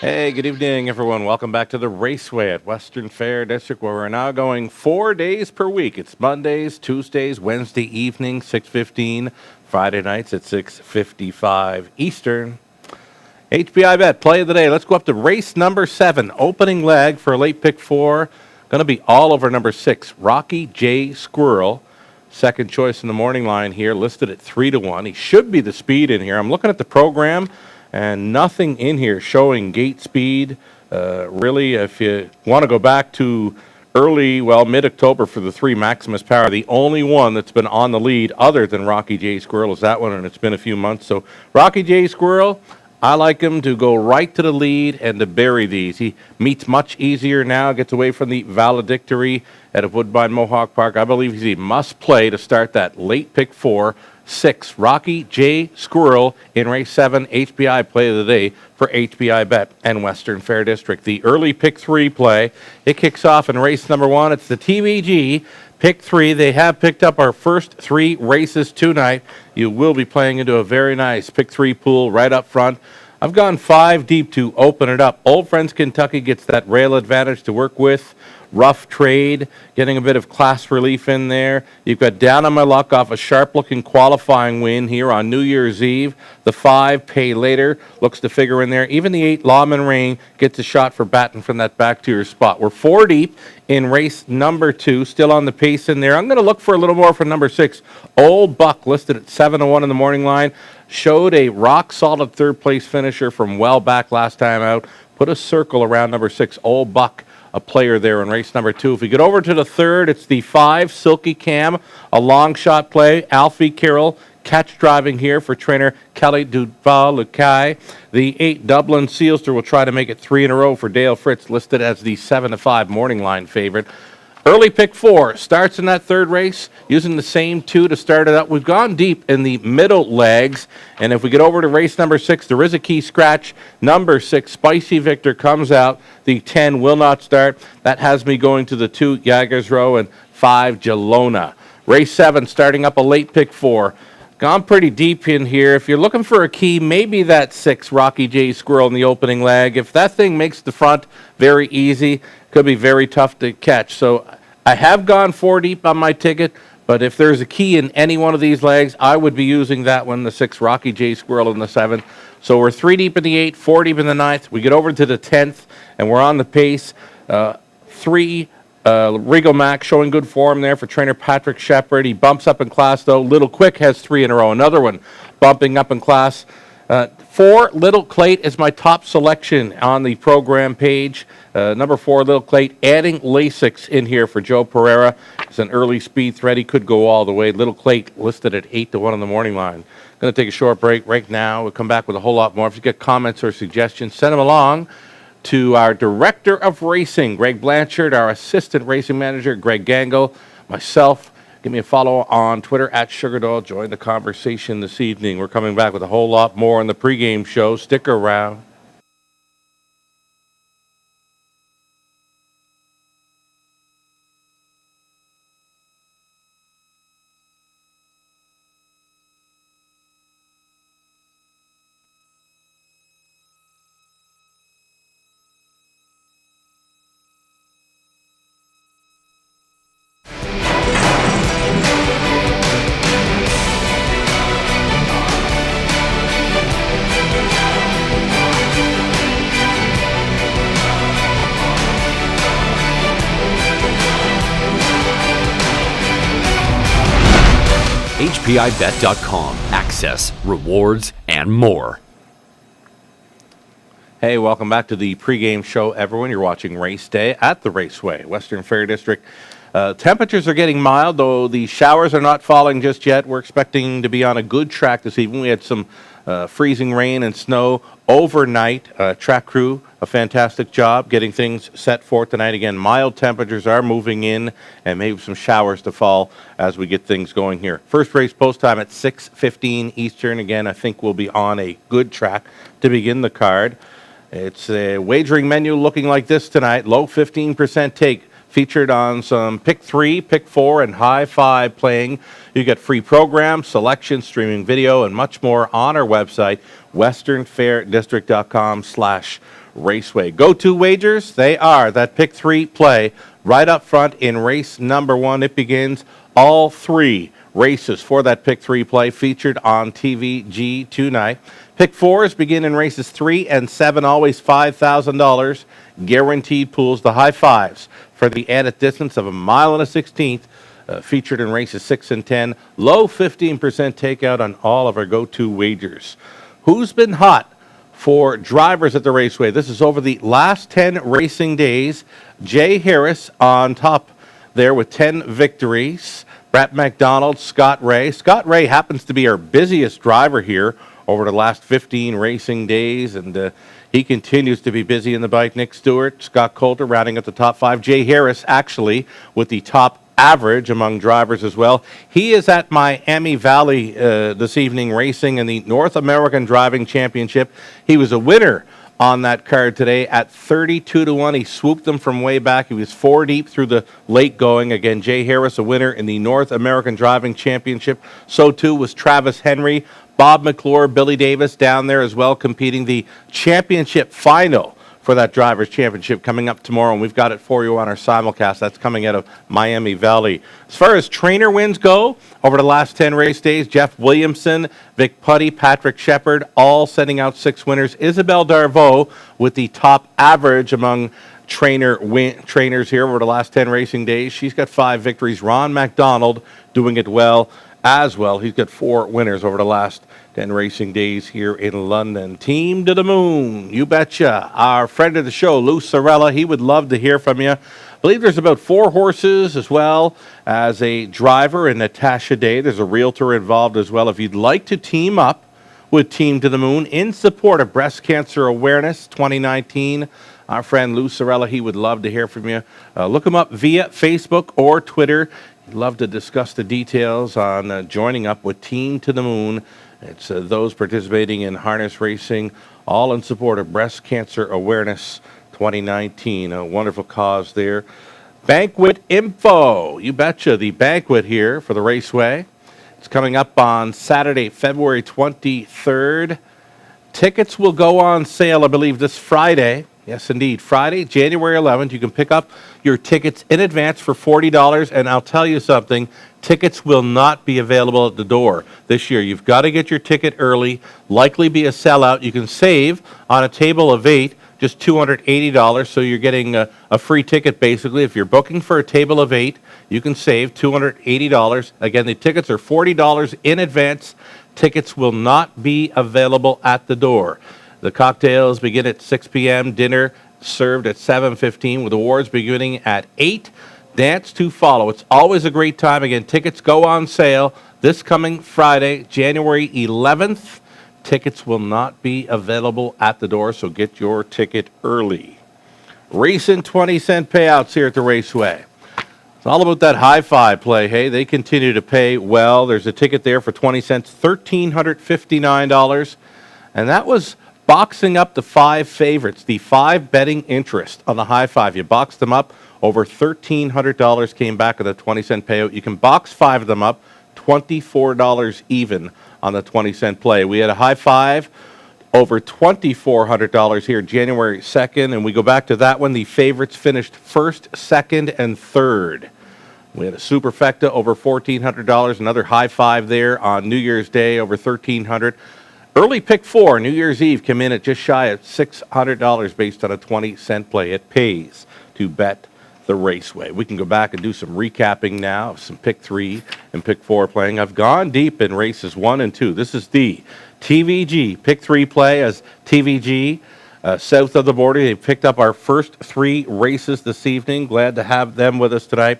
Hey, good evening, everyone. Welcome back to the Raceway at Western Fair District, where we're now going 4 days per week. It's Mondays, Tuesdays, Wednesday evening, 6:15, Friday nights at 6:55 Eastern. HBI bet, play of the day. Let's go up to race number 7, opening leg for late pick 4. Going to be all over number 6, Rocky J. Squirrel. Second choice in the morning line here, listed at 3-1. He should be the speed in here. I'm looking at the program, and nothing in here showing gate speed. Really, if you want to go back to mid-October for the 3 Maximus Power, the only one that's been on the lead other than Rocky J. Squirrel is that one, and it's been a few months. So Rocky J. Squirrel, I like him to go right to the lead and to bury these. He meets much easier now, gets away from the valedictory at Woodbine Mohawk Park. I believe he's a must-play to start that late pick 4. 6, Rocky J. Squirrel in race 7, HBI play of the day for HBI Bet and Western Fair District. The early pick 3 play, it kicks off in race number 1. It's the TVG pick 3. They have picked up our first 3 races tonight. You will be playing into a very nice pick 3 pool right up front. I've gone 5 deep to open it up. Old Friends Kentucky gets that rail advantage to work with. Rough Trade, getting a bit of class relief in there. You've got Down on My Luck off a sharp-looking qualifying win here on New Year's Eve. The 5, Pay Later, looks to figure in there. Even the 8, Lawman Rain, gets a shot for batting from that back to your spot. We're 4 deep in race number 2, still on the pace in there. I'm going to look for a little more for number 6. Old Buck, listed at 7-1 in the morning line. Showed a rock-solid third-place finisher from well back last time out. Put a circle around number 6, Old Buck, a player there in race number 2. If we get over to the 3rd, it's the 5, Silky Cam, a long shot play. Alfie Carroll, catch driving here for trainer Kelly Duval-Lukai. The 8, Dublin Sealster, will try to make it 3 in a row for Dale Fritz, listed as the 7-5 morning line favorite. Early pick 4 starts in that 3rd race, using the same 2 to start it up. We've gone deep in the middle legs, and if we get over to race number 6, there is a key scratch. Number 6, Spicy Victor, comes out. The 10 will not start. That has me going to the 2, Jaggers Row, and 5, Gelona. Race 7, starting up a late pick 4. Gone pretty deep in here. If you're looking for a key, maybe that 6, Rocky J. Squirrel in the opening leg. If that thing makes the front very easy, could be very tough to catch. So I have gone 4 deep on my ticket, but if there's a key in any one of these legs, I would be using that one, the 6, Rocky J. Squirrel in the 7th. So we're 3 deep in the 8, 4 deep in the 9th. We get over to the 10th, and we're on the pace. 3, Regal Mac showing good form there for trainer Patrick Shepard. He bumps up in class, though. Little Quick has 3 in a row. Another one bumping up in class. 4, Little Clate is my top selection on the program page. Number 4, Little Clate, adding Lasix in here for Joe Pereira. It's an early speed threat. He could go all the way. Little Clate listed at 8-1 in the morning line. Going to take a short break right now. We'll come back with a whole lot more. If you get comments or suggestions, send them along to our Director of Racing, Greg Blanchard, our Assistant Racing Manager, Greg Gangle, myself. Give me a follow on Twitter at SugarDoyle. Join the conversation this evening. We're coming back with a whole lot more on the pregame show. Stick around. HPIBet.com. Access, rewards, and more. Hey, welcome back to the pregame show, everyone. You're watching Race Day at the Raceway, Western Fair District. Temperatures are getting mild, though the showers are not falling just yet. We're expecting to be on a good track this evening. We had some freezing rain and snow overnight. Track crew, a fantastic job getting things set for tonight. Again, mild temperatures are moving in, and maybe some showers to fall as we get things going here. First race post time at 6:15 Eastern. Again, I think we'll be on a good track to begin the card. It's a wagering menu looking like this tonight. Low 15% take, featured on some pick 3, pick 4, and high 5 playing. You get free programs, selection, streaming video, and much more on our website, westernfairdistrict.com/race. Raceway. Go-to wagers, they are that pick 3 play right up front in race number 1. It begins all 3 races for that pick 3 play featured on TVG tonight. Pick 4s begin in races 3 and 7, always $5,000. Guaranteed pools, the high fives for the added distance of 1 mile and a 16th. Featured in races 6 and 10. Low 15% takeout on all of our go-to wagers. Who's been hot for drivers at the Raceway? This is over the last 10 racing days. Jay Harris on top there with 10 victories. Brett McDonald, Scott Ray. Scott Ray happens to be our busiest driver here over the last 15 racing days, and he continues to be busy in the bike. Nick Stewart, Scott Coulter rounding up the top 5. Jay Harris actually with the top average among drivers as well. He is at Miami Valley this evening racing in the North American Driving Championship. He was a winner on that card today at 32-1. He swooped them from way back. He was 4 deep through the late going. Again, Jay Harris, a winner in the North American Driving Championship. So too was Travis Henry, Bob McClure, Billy Davis down there as well, competing the championship final for that Drivers' Championship coming up tomorrow, and we've got it for you on our simulcast. That's coming out of Miami Valley. As far as trainer wins go, over the last 10 race days, Jeff Williamson, Vic Putty, Patrick Shepard, all sending out 6 winners. Isabel Darvaux with the top average among trainers here over the last 10 racing days. She's got 5 victories. Ron MacDonald doing it well as well. He's got 4 winners over the last 10 racing days here in London. Team to the moon, you betcha. Our friend of the show, Lou Sorella, he would love to hear from you. I believe there's about 4 horses as well as a driver and Natasha Day. There's a realtor involved as well. If you'd like to team up with Team to the Moon in support of Breast Cancer Awareness 2019, our friend Lou Sorella, he would love to hear from you. Look him up via Facebook or Twitter. He'd love to discuss the details on joining up with Team to the Moon. It's those participating in harness racing, all in support of Breast Cancer Awareness 2019. A wonderful cause there. Banquet info. You betcha. The banquet here for the Raceway. It's coming up on Saturday, February 23rd. Tickets will go on sale, I believe, this Friday. Yes, indeed. Friday, January 11th. You can pick up your tickets in advance for $40. And I'll tell you something, tickets will not be available at the door this year. You've got to get your ticket early, likely be a sellout. You can save on a table of 8, just $280. So you're getting a free ticket, basically. If you're booking for a table of 8, you can save $280. Again, the tickets are $40 in advance. Tickets will not be available at the door. The cocktails begin at 6 p.m., dinner served at 7:15, with awards beginning at 8, dance to follow. It's always a great time. Again, tickets go on sale this coming Friday, January 11th. Tickets will not be available at the door, so get your ticket early. Recent 20-cent payouts here at the Raceway. It's all about that high-fi play. Hey, they continue to pay well. There's a ticket there for 20 cents, $1,359, and that was boxing up the 5 favorites, the 5 betting interest on the high 5. You box them up, over $1,300 came back at a 20-cent payout. You can box 5 of them up, $24 even on the 20-cent play. We had a high 5, over $2,400 here January 2nd, and we go back to that one. The favorites finished 1st, 2nd, and 3rd. We had a superfecta over $1,400, another high 5 there on New Year's Day, over $1,300. Early pick 4, New Year's Eve, came in at just shy of $600 based on a 20-cent play. It pays to bet the Raceway. We can go back and do some recapping now of some pick 3 and pick 4 playing. I've gone deep in races 1 and 2. This is the TVG pick 3 play as TVG south of the border. They picked up our first 3 races this evening. Glad to have them with us tonight.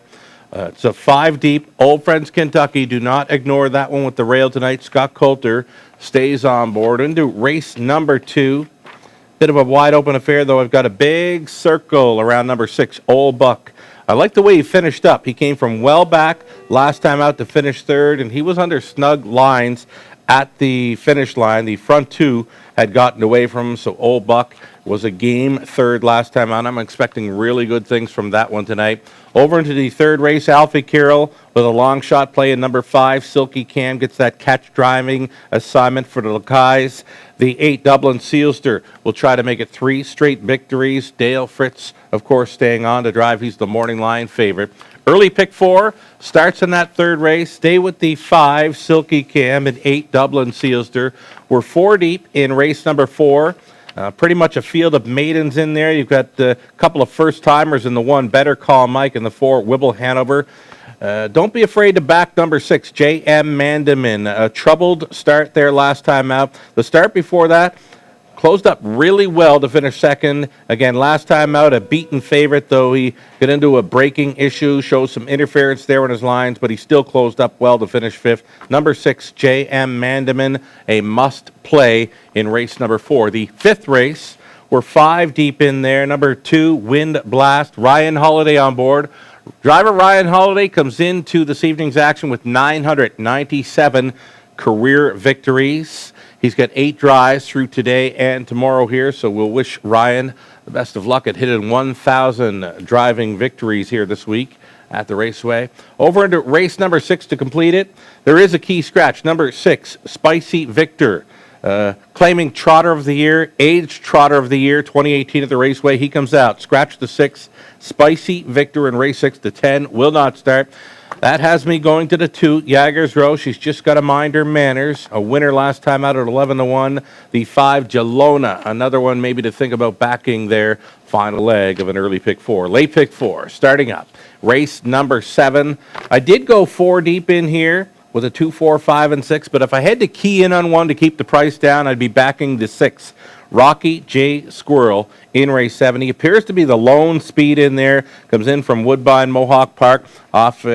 It's a 5 deep. Old Friends Kentucky. Do not ignore that one with the rail tonight. Scott Coulter stays on board. Into race number 2. Bit of a wide open affair, though. I've got a big circle around number 6, Old Buck. I like the way he finished up. He came from well back last time out to finish 3rd, and he was under snug lines at the finish line. The front 2 had gotten away from him, so Old Buck was a game 3rd last time out. I'm expecting really good things from that one tonight. Over into the 3rd race, Alfie Carroll, with a long shot play in number 5. Silky Cam gets that catch driving assignment for the Lacais. The 8, Dublin Sealster, will try to make it 3 straight victories. Dale Fritz, of course, staying on to drive. He's the morning line favorite. Early pick 4 starts in that third race. Stay with the 5, Silky Cam, and 8, Dublin Sealster. We're 4 deep in race number 4. Pretty much a field of maidens in there. You've got a couple of first-timers in the 1, Better Call Mike, and the 4, Wibble Hanover. Don't be afraid to back number 6, J.M. Mandamin. A troubled start there last time out. The start before that closed up really well to finish second. Again, last time out, a beaten favorite, though he got into a braking issue, shows some interference there in his lines, but he still closed up well to finish 5th. Number 6, J.M. Mandamin, a must-play in race number 4. The 5th race, we're 5 deep in there. Number 2, Wind Blast, Ryan Holiday on board. Driver Ryan Holiday comes into this evening's action with 997 career victories. He's got 8 drives through today and tomorrow here, so we'll wish Ryan the best of luck at hitting 1,000 driving victories here this week at the Raceway. Over into race number 6 to complete it. There is a key scratch. Number 6, Spicy Victor, claiming Trotter of the Year, Aged Trotter of the Year, 2018 at the Raceway. He comes out. Scratch the 6. Spicy Victor in race 6. The 10 will not start. That has me going to the 2, Jaggers Row. She's just got to mind her manners. A winner last time out at 11-1. The 5, Gelona, another one maybe to think about backing their final leg of an early pick 4. Late pick 4, starting up. Race number 7. I did go 4 deep in here with a 2, 4, 5, and 6, but if I had to key in on one to keep the price down, I'd be backing the 6. Rocky J. Squirrel in race 7. He appears to be the lone speed in there. Comes in from Woodbine Mohawk Park off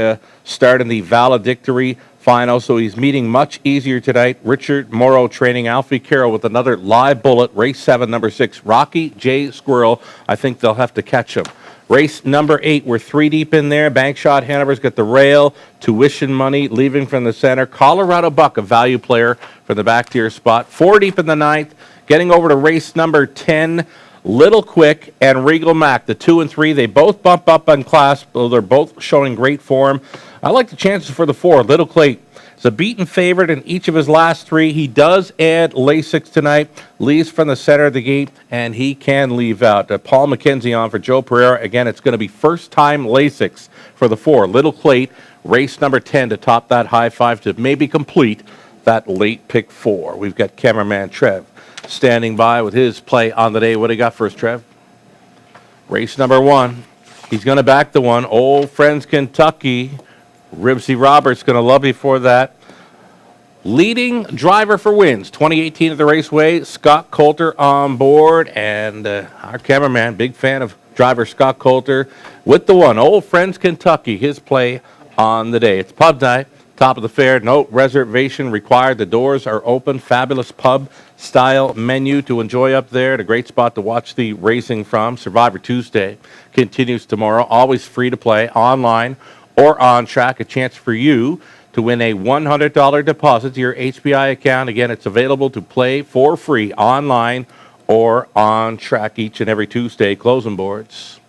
start in the valedictory final, so he's meeting much easier tonight. Richard Morrow training Alfie Carroll with another live bullet. Race 7, number 6, Rocky J. Squirrel. I think they'll have to catch him. Race number 8, we're 3 deep in there. Bank Shot Hanover's got the rail, tuition money leaving from the center. Colorado Buck, a value player from the back tier spot. 4 deep in the 9th. Getting over to race number 10, Little Quick and Regal Mac, the 2 and 3. They both bump up on class, though they're both showing great form. I like the chances for the 4. Little Quick is a beaten favorite in each of his last 3. He does add Lasix tonight, leaves from the center of the gate, and he can leave out. Paul McKenzie on for Joe Pereira. Again, it's going to be first-time Lasix for the 4. Little Quick, race number 10 to top that high 5 to maybe complete that late pick 4. We've got cameraman Trev standing by with his play on the day. What do you got for us, Trev? Race number 1. He's going to back the 1. Old Friends Kentucky. Ribsy Roberts going to love you for that. Leading driver for wins, 2018 at the Raceway, Scott Coulter on board. And our cameraman, big fan of driver Scott Coulter with the 1. Old Friends Kentucky, his play on the day. It's pub night. Top of the fair, no reservation required. The doors are open. Fabulous pub-style menu to enjoy up there. A great spot to watch the racing from. Survivor Tuesday continues tomorrow. Always free to play online or on track. A chance for you to win a $100 deposit to your HBI account. Again, it's available to play for free online or on track each and every Tuesday. Closing boards.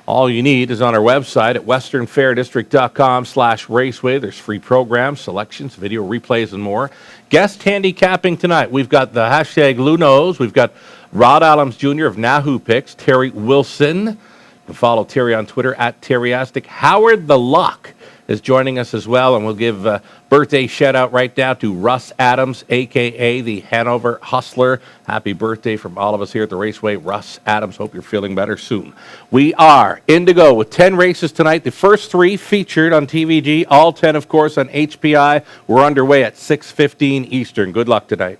All you need is on our website at westernfairdistrict.com/raceway. There's free programs, selections, video replays, and more. Guest handicapping tonight. We've got the hashtag Lou Knows. We've got Rod Adams Jr. of Nahoo Picks, Terry Wilson. You can follow Terry on Twitter at Terryastic. Howard the Lock is joining us as well, and we'll give a birthday shout-out right now to Russ Adams, a.k.a. the Hanover Hustler. Happy birthday from all of us here at the Raceway. Russ Adams, hope you're feeling better soon. We are in to go with 10 races tonight. The first 3 featured on TVG, all 10, of course, on HPI. We're underway at 6:15 Eastern. Good luck tonight.